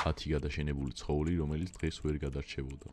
10 გადაშენებული ცხოველი, რომელიც დღეს ვერ გადარჩებოდა.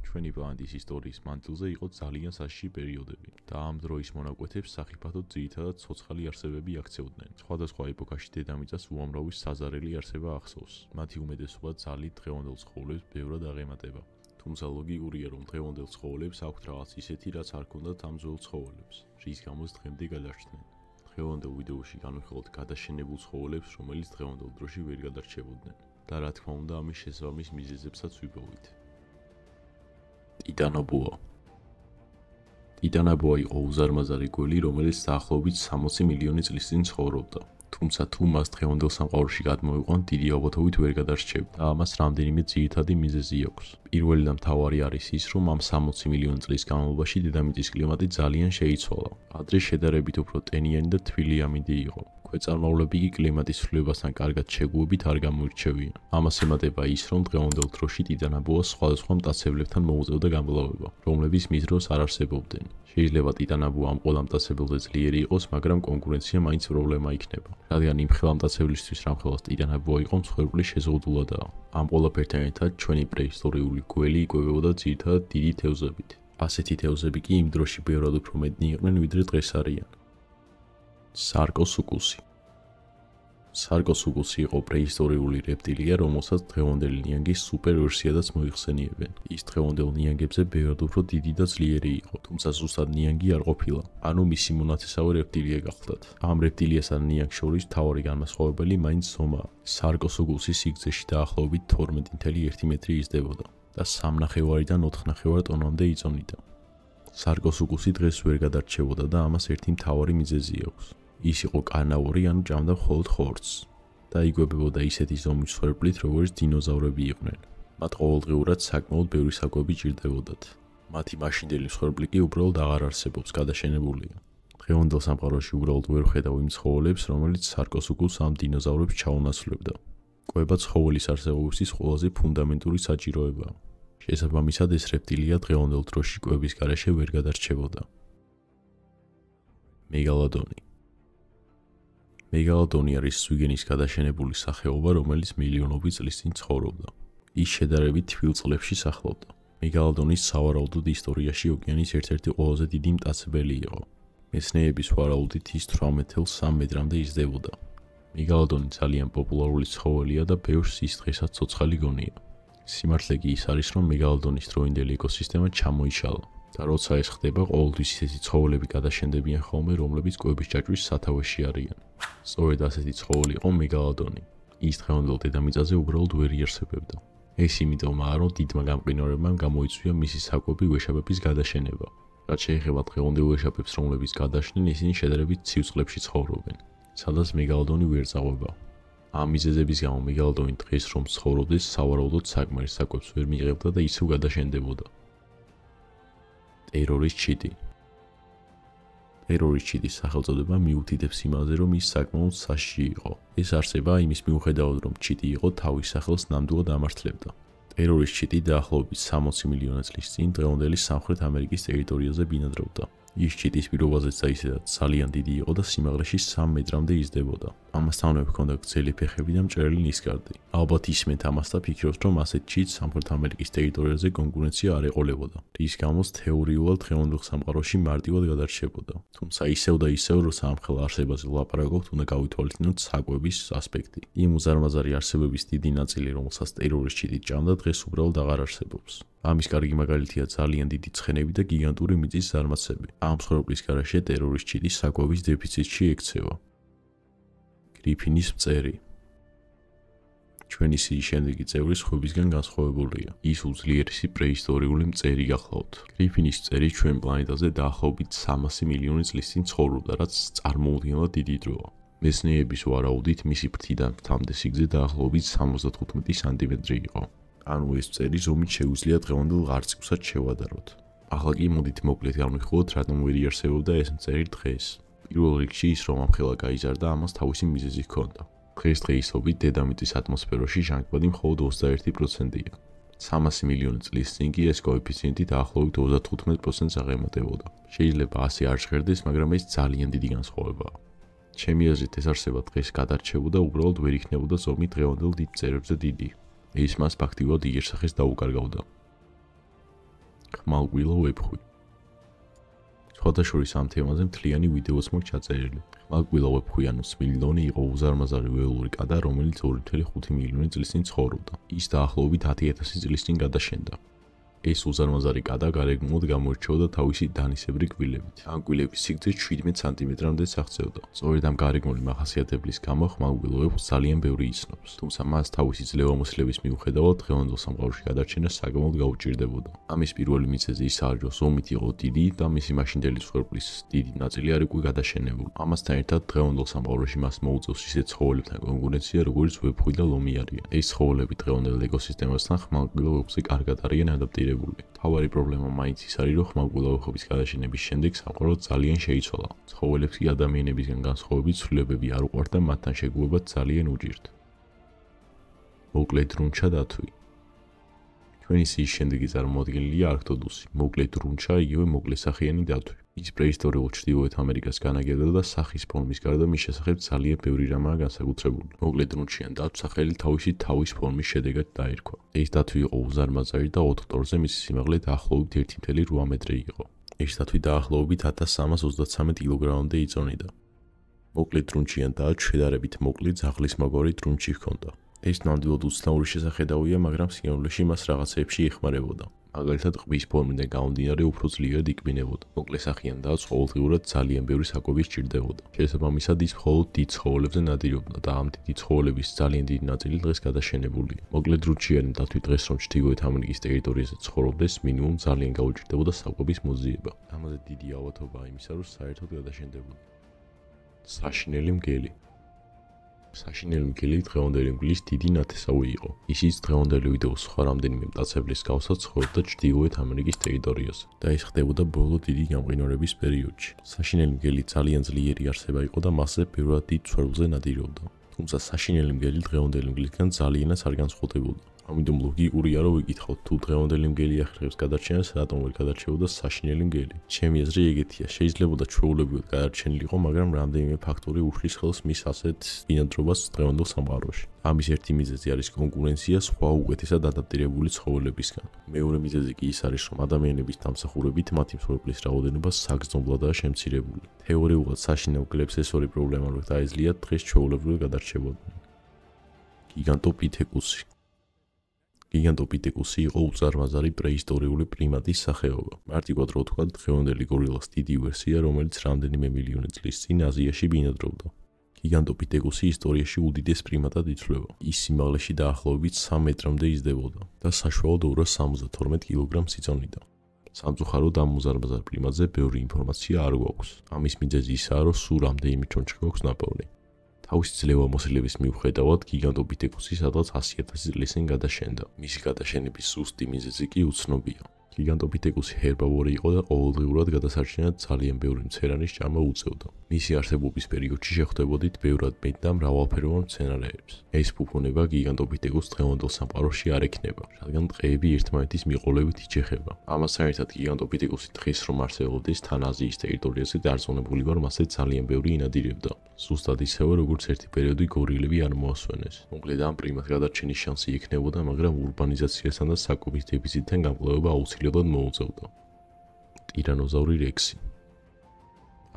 ჩვენი პლანეტის ისტორიის მანძილზე იყო ძალიან საშიში პერიოდები და ამ დროის მონაკვეთებს სახიფათოდ ძირითადად ცოცხალი არსებები აქცევდნენ. სხვადასხვა ეპოქაში დედამიწას უამრავი საზარელი არსება ახსოვს. მათი უმეტესობა ძალით დღევანდელ ცხოველებს ბევრად აღემატება. თუმცა ლოგიკურია, რომ დღევანდელ ცხოველებს აქვთ რაღაც ისეთი, რაც არ ჰქონდათ ამ ძველ ცხოველებს, რის გამოც დღემდე გადარჩნენ. დღევანდელ ვიდეოში განვიხილოთ გადაშენებულ ცხოველებს, რომელიც დღევანდელ დროში ვერ გადარჩებოდნენ და რა თქმა უნდა ამის შესაბამის მიზეზებსაც ვიპოვით. ტიტანაბოა. ტიტანაბოა იყო უზარმაზარი გველი, რომელიც დაახლოებით 60 მილიონი წლის წინ ცხოვრობდა. თუმცა თუ მას დღევანდელ სამყაროში გადმოვიყვანთ, დიდი ალბათობით ვერ გადარჩება და ამას რამდენიმე ძირითადი მიზეზი აქვს. პირველი და მთავარი არის ის, რომ ამ 60 მილიონი წლის განმავლობაში დედამიწის კლიმატი ძალიან შეიცვალა. ადრე შედარებით უფრო ტენიანი და თბილი ამინდი იყო. ქვეწარმავლები კი კლიმატის ცვლილებასთან კარგად შეგუებით არ გამოირჩევიან. ამას ემატება ის, რომ დღევანდელ დროში ტიტანაბოას სხვადასხვა მტაცებლებთან მოუწევდა გამკლავება, რომლებიც მის დროს არ არსებობდნენ. შეიძლება ტიტანაბოა ამ ყველა მტაცებელზე ძლიერი იყოს, მაგრამ კონკურენცია მაინც პრობლემა იქნება, რადგან იმ ხელა მტაცებლისთვის, რამხელას ტიტანაბოა იყო, მსხვერპლი შეზღუდულადაა. ამ ყველაფერთან ერთად ჩვენი პრეისტორიული გველი იკვებებოდა ძირითადად დიდი თევზებით. ასეთი თევზები კი იმ დროში ბევრად უფრო მეტნი იყვნენ, ვიდრე დღეს არიან. სარკოსუკუსი. სარკოსუკუსი იყო პრეისტორიული რეპტილია, რომელსაც დღევანდელი ნიანგის სუპერვერსიადაც მოიხსენიებენ. ის დღევანდელ ნიანგებზე ბევრად უფრო დიდი და ძლიერი იყო, თუმცა ზუსტად ნიანგი არ ყოფილა, ანუ მისი მონათესავე რეპტილია გახლდათ. ამ რეპტილიასა და ნიანგს შორის მთავარი განმასხვავებელი მაინც ზომაა. სარკოსუკუსი სიგრძეში დაახლოებით 12.1 მეტრი იზრდებოდა და 3.5-დან 4.5 ტონამდე იწონიდა. სარკოსუკუსი დღეს ვერ გადარჩებოდა და ამას ერთი მთავარი მიზეზი აქვს. ის იყო კარნავორი, ანუ ჭამდა მხოლოდ ხორცს და იკვებებოდა ისეთი ზომის მსხვერპლით, როგორც დინოზავრები იყვნენ. მათ ყოველდღიურად საკმაოდ ბევრი საკვები ჭირდებოდათ. მათი მაშინდელი მსხვერპლი კი უბრალოდ აღარ არსებობს, გადაშენებულია. დღევანდელ სამყაროში უბრალოდ ვერ ხედავ იმ ცხოველებს, რომელიც სარკოსუკუსს ამ დინოზავრებს ჩაუნაცვლებდა. კვება ცხოველის არსებობისთვის ყველაზე ფუნდამენტური საჭიროებაა. შესაბამისად, ეს რეპტილია დღევანდელ დროში კვების გარეშე ვერ გადარჩებოდა. მეგალოდონი. მეგალოდონი არის ზვიგენის გადაშენებული სახეობა, რომელიც მილიონობით წლის წინ ცხოვრობდა. ის შედარებით თბილ წყლებში სახლობდა. მეგალოდონის სავარაუდოდ ისტორიაში ოკეანის ერთ-ერთი ყველაზე დიდი მტაცებელი იყო. მეცნიერების ვარაუდით ის 18-3 მეტრამდე იზრდებოდა. მეგალოდონი ძალიან პოპულარული ცხოველია და ბევრს ის დღესაც ცოცხალი გონია. სიმართლე კი ის არის, რომ მეგალოდონის დროინდელი ეკოსისტემა ჩამოიშალა და როცა ეს ხდება, ყოველთვის ისეთი ცხოველები გადაშენდებიან ხოლმე, რომლებიც კვების ჭაჭვის სათავეში არიან. სწორედ ასეთი ცხოველი იყო მეგალოდონი. ის დღევანდელ დედამიწაზე უბრალოდ ვერ იარსებებდა. ეს იმიტომაა, რომ დიდმა გამყინვარებამ გამოიწვია მისი საკვები ვეშაპების გადაშენება. რაც შეეხება დღევანდელ ვეშაპებს, რომლებიც გადაშნენ, ისინი შედარებით ცივ წყლებში ცხოვრობენ, სადაც მეგალოდონი ვერ წაღვება. ამ მიზეზების გამო მეგალოდონი დღეს რომ ცხოვრობდეს, სავარაუდოდ საკმარის საკვებს ვერ მიიღებდა და ისევ გადაშენდებოდა. ტერორის ჩიტი. ტერორის ჩიტის სახელწოდება მიუთითებს იმაზე, რომ ის საკმაოდ საშიში იყო. ეს არსება იმის მიუხედავად, რომ ჩიტი იყო, თავის სახელს ნამდვილად ამართლებდა. ტერორის ჩიტი დაახლოებით 60 მილიონი წლის წინ დღევანდელი სამხრეთ ამერიკის ტერიტორიაზე ბინადრობდა. ის ჩიტის პირობაზეც და ისედაც ძალიან დიდი იყო და სიმაღლეში 3 მეტრამდე იზრდებოდა. ამასთანავე ჰქონდა გრძელი ფეხები და მჭრელი ნისკარტი. ალბათ ისმენთ ამას და ფიქრობთ, რომ ასეთ ჩიტს სამხრეთ ამერიკის ტერიტორიაზე კონკურენცია არ ეყოლებოდა, რის გამოც თეორიულად დღევანდელ სამყაროში მარტივად გადარჩებოდა. თუმცა ისევ და ისევ, როცა ამ ხელა არსებაზე ვლაპარაკობთ, უნდა გავითვალისწინოთ საკვების ასპექტი. იმ უზარმაზარი არსებების დიდი ნაწილი, რომელსაც ტერორის ჩიტი ჭამდა, დღეს უბრალოდ აღარ არსებობს. ამის კარგი მაგალითია ძალიან დიდი ცხენები და გიგანტური მიწის ზარმაცები. ამ მსხვერპლის გარეშე ტერორის ჩიტი საკვების დეფიციტში ექცევა. გრიფინის მწერი. ჩვენი სიის შემდეგი წევრი სხვებისგან განსხვავებულია. ის უძლიერესი პრეისტორიული მწერი გახლავთ. გრიფინის მწერი ჩვენ პლანეტაზე დაახლოებით 300 მილიონი წლის წინ ცხოვრობდა, რაც წარმოუდგენლად დიდი დროა. მეცნიერების ვარაუდით მისი ფრთიდან ფრთამდე სიგრძე დაახლოებით 75 სანტიმეტრი იყო. ანუ ეს მწერი ზომით შეუძლია დღევანდელ ღარწივსაც შევადაროთ. ახლა კი მოდით მოკლედ განვიხილოთ, რატომ ვერ იარსებობდა ეს მწერი დღეს. პირველ რიგში ის რომ ამ ხელა გაიზარდა, ამას თავისი მიზეზი ჰქონდა. დღესდღეობით დედამიწის ატმოსფეროში ჟანგბადი მხოლოდ 21%-ია. 300 მილიონი წლის წინ კი ეს კოეფიციენტი დაახლოებით 35%-ს აღემატებოდა. შეიძლება ასე არ ჟღერდეს, მაგრამ ეს ძალიან დიდი განსხვავებაა. ჩემი აზრით ეს არსება დღეს გადარჩებოდა, უბრალოდ ვერ იქნებოდა ზომი დღევანდელ დიდ მწერებზე დიდი. ის მას ფაქტიურად იერსახეს დაუკარგავდა. ხმალგვილო ვეფხვი. სხვადასხვა ამ თემაზე მთლიანი ვიდეოც მოქვს ჩაწერილი. ხმალგვილო ვეფხვი ანუ სმილდონი იყო უზარმაზარი ველური კატა, რომელიც 2.5 მილიონი წლის წინ ცხოვრობდა. ის დაახლოებით 10,000 წლის წინ გადაშენდა. ეს უზარმაზარი კატა გარეგნულად გამოირჩეოდა თავისი დანისებრი კბილებით. ამ კბილების სიგრძე 17 სანტიმეტრამდე აღწევდა. სწორედ ამ გარეგნული მახასიათებლის გამო ხმალგვილო ვეფხვს ძალიან ბევრი იცნობს. თუმცა მას თავისი ძლევამოსილების მიუხედავად დღევანდელ სამყაროში გადარჩენა საკმაოდ გაუჭირდებოდა. ამის პირველი მიზეზი ის არის, რომ ზომით იყო დიდი და მისი მაშინდელი მსხვერპლის დიდი ნაწილი არ იყო გადაშენებული. ამასთან ერთად დღევანდელ სამყაროში მას მოუწევს ისეთ ცხოველებთან კონკურენცია, როგორც ვეფხვი და ლომი არიან. ეს ცხოველები დღევანდელ ეკოსისტემასთან ხმალგვილო ვეფხვზე კარგად არიან ადაპტირებული. თავარი პრობლემა მაინც ის არის, რომ ხმალგვილო ვეფხვების გადაშენების შემდეგ სამყარო ძალიან შეიცვალა. ცხოველებს კი ადამიანებისგან განსხვავებით ცვლილებები არ უყვართ და მათთან შეგუება ძალიან უჭირთ. მოკლე დრუნჩა დათვი. ჩვენი სიის შემდეგი წარმოადგენელია არქტოდუსი. მოკლე დრუნჩა იგივე მოკლესახიანი დათვი. ის პრეისტორიულ ჩრდილოეთ ამერიკას განაგებდა და სახის ფორმის გარდა მის შესახებ ძალიან ბევრი რამაა განსაკუთრებული. მოკლე დრუნჩიან დათვს სახელი თავისი თავის ფორმის შედეგად დაერქვა. ეს დათვი იყო უზარმაზარი და 4 კტორზე მისი სიმაღლე დაახლოებით 1.8 მეტრი იყო. ეს დათვი დაახლოებით 1323 კილოგრამამდე იწონიდა. მოკლე დრუნჩიან დათვს შედარებით მოკლე ძაღლისმაგვარი დრუნჩი ჰქონდა. ეს ნამდვილად უცნაური შესახედავია, მაგრამ სიამოვნებაში მას რაღაცეებში ეხმარებოდა. მაგალითად, ყბის ფორმიდან გამომდინარე უფრო ძლიერად იკბინებოდა. მოკლესახიან დათვს ყოველდღიურად ძალიან ბევრი საკვები სჭირდებოდა. შესაბამისად, ის მხოლოდ დიდ ცხოველებზე ნადირობდა და ამ დიდი ცხოველების ძალიან დიდი ნაწილი დღეს გადაშენებულია. მოკლე დრუნჩიანი დათვი დღეს რომ ჩრდილოეთ ამერიკის ტერიტორიაზე ცხოვრობდეს, მინიმუმ ძალიან გაუჭირდებოდა საკვების მოძიება. ამაზე დიდი ალბათობაა იმისა, რომ საერთოდ გადაშენდებოდა. საშინელი მგელი. საშინელი მგელი დღევანდელი მგლის დიდი ნათესავი იყო. ისიც დღევანდელი ვიდეოს სხვა რამდენიმე მტაცებლის გავსად ცხოვრობდა ჩრდილოეთ ამერიკის ტერიტორიაზე და ეს ხდებოდა ბოლო დიდი გამყინვარების პერიოდში. საშინელი მგელი ძალიან ძლიერი არსება იყო და მასზე ბევრად დიდ ცვერლზე ნადირობდა. თუმცა საშინელი მგელი დღევანდელი მგლისგან ძალიანაც არ განსხვავდებოდა. ამიტომ ლოგიკურია, რომ ვიკითხავთ, თუ დღევანდელი მგელი ახერხებს გადარჩენას, რატომ ვერ გადარჩებოდა საშინელი მგელი. ჩემი აზრი ეგეთია, შეიძლებოდა ჩვეულებრივად გადარჩენილიყო, მაგრამ რამდენიმე ფაქტორი უშლის ხელს მის ასეთ ბინადრობას დღევანდელ სამყაროში. ამის ერთი მიზეზი არის კონკურენცია სხვა უკეთესად ადაპტირებული ცხოველებისგან. მეორე მიზეზი კი ის არის, რომ ადამიანების დამსახურებით მათი მსხვერპლის რაოდენობა საგრძნობლადაა შემცირებული. თეორიულად საშინელ მგლებს ეს ორი პრობლემა რო დაეძლიათ, დღეს ჩვეულებრივად გადარჩებოდნენ. გიგანტოპითეკუსი. გიგანტოპითეკუსი იყო უზარმაზარი პრეისტორიული პრიმატის სახეობა. მარტივად რო ვთქვათ, დღევანდელი გორილას დიდი ვერსია, რომელიც რამდენიმე მილიონი წლის წინ აზიაში ბინადრობდა. გიგანტოპითეკუსი ისტორიაში უდიდეს პრიმატად ითვლება. ის სიმაღლეში დაახლოებით 3 მეტრამდე იზრდებოდა და საშუალოდ 272 კილოგრამს იწონიდა. სამწუხაროდ ამ უზარმაზარ პრიმატზე ბევრი ინფორმაცია არ გვაქვს. ამის მიზეზი ისაა, რომ სულ რამდენიმე ჩონჩხი გვაქვს ნაპოვნი. თავისი ძლევამოსილების მიუხედავად, გიგანტოპითეკუსი სადღაც 100,000 წლის წინ გადაშენდა. მისი გადაშენების ზუსტი მიზეზი კი უცნობია. გიგანტოპითეკუსი ჰერბავორი იყო და ყოველდღიურად გადასარჩენად ძალიან ბევრი მცენარის ჭამა უწევდა. მისი არსებობის პერიოდში შეხვდებოდით ბევრად მეტ და მრავალფეროვან მცენარეებს. ეს ფუფუნება გიგანტოპითეკუსს დღევანდელ სამყაროში არ ექნება, რადგან ტყეები ერთმანეთის მიყოლებით იჩეხება. ამასთან ერთად გიგანტოპითეკუსი დღეს რომ არსებობდეს, თან აზიის ტერიტორიაზე დარწმუნებული ვარ, მასზე ძალიან ბევრი ინადირებდა. ზუსტად ისევე, როგორც ერთი პერიოდი გორილები არ მოასვენეს. მოკლედ ამ პრიმატ გადარჩენის შანსი ექნებოდა, მაგრამ ურბანიზაციასთან და საკვების დეფიციტთან გამკლავება აუცილებლად მოუწევდა. ტირანოზავრი რექსი.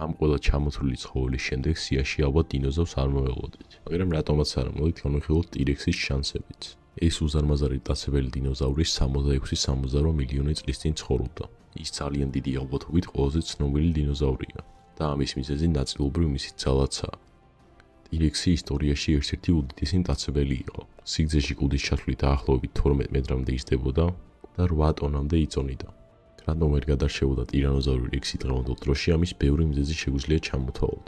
ამ ყველა ჩამოთვლილი ცხოველის შემდეგ სიაში ალბათ დინოზავრს არ მოველოდით, მაგრამ რატომაც არა, მოდით განვიხილოთ ტირექსის შანსებით. ეს უზარმაზარი მტაცებელი დინოზავრი 66-68 მილიონი წლის წინ ცხოვრობდა. ის ძალიან დიდი ალბათობით ყველაზე ცნობილი დინოზავრია და ამის მიზეზი ნაწილობრივ მისი ძალაცაა. ტირექსი ისტორიაში ერთ-ერთი უდიდესი მტაცებელი იყო. სიგრძეში კუდის ჩათვლით დაახლოებით 12 მეტრამდე იზრდებოდა და 8 ტონამდე იწონიდა. რატომ ვერ გადარჩებოდა ტირანოზავრი რექსი დღევანდელ დროში, ამის ბევრი მიზეზი შეგვიძლია ჩამოთვალოთ.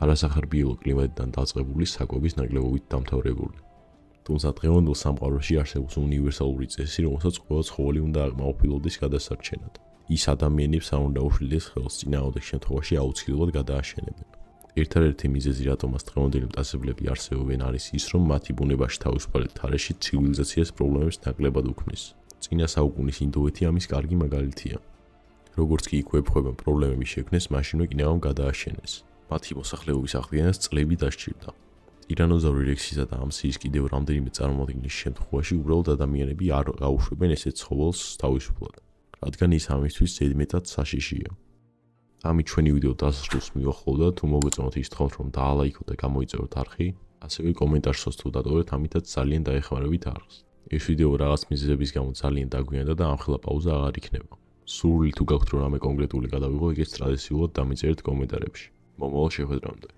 არასახარბიელო კლიმატიდან დაწყებული საკვების ნაკლებობით დამთავრებული. თუმცა დღევანდელ სამყაროში არსებობს უნივერსალური წესი, რომელსაც ყველა ცხოველი უნდა აღმოაჩინოს გადასარჩენად. ის ადამიანებს არ უნდა უშვილდეს ხელს, წინააღმდეგ შემთხვევაში აუცილებლად გადააშენებენ. ერთადერთი მიზეზი, რატომაც დღევანდელი მტაცებლები არსებობენ, არის ის, რომ მათი ბუნებაში თავისუფალი თარეში ცივილიზაციას პრობლემებს ნაკლებად უქმნის. წინა საუკუნის ინდოეთი ამის კარგი მაგალითია. როგორც კი იქ ვეფხვებამ პრობლემები შექმნეს, მაშინვე კინავამ გადააშენეს. მათი მოსახლეობის აღდგენას წლები დასჭირდა. ტირანოზავრი რექსისა და ამსიის კიდევ რამდენიმე წარმოადგენის შემთხვევაში უბრალოდ ადამიანები არ გაუშვებენ ესეთ ცხოველს თავისუფლად, რადგან ის ამისთვის ზედმეტად საშიშია. ამით ჩვენი ვიდეო დასასრულს მივახლოვდა, თუ მოგეწონათ ისთხოვთ რომ დაალაიქოთ და გამოიწეროთ არხი, ასევე კომენტარშიც თუ დატოვეთ, ამითაც ძალიან დაეხმარებით არხს. ეს ვიდეო რაღაც მიზეზების გამო ძალიან დაგვიანდა და ამხელა პაუზა აღარ იქნება. სურვილი თუ გაქვთ რომ რამე კონკრეტული გადავიღო, ეგეც ტრადიციულად დამიწერეთ კომენტარებში. მომავალ შეხვედრამდე.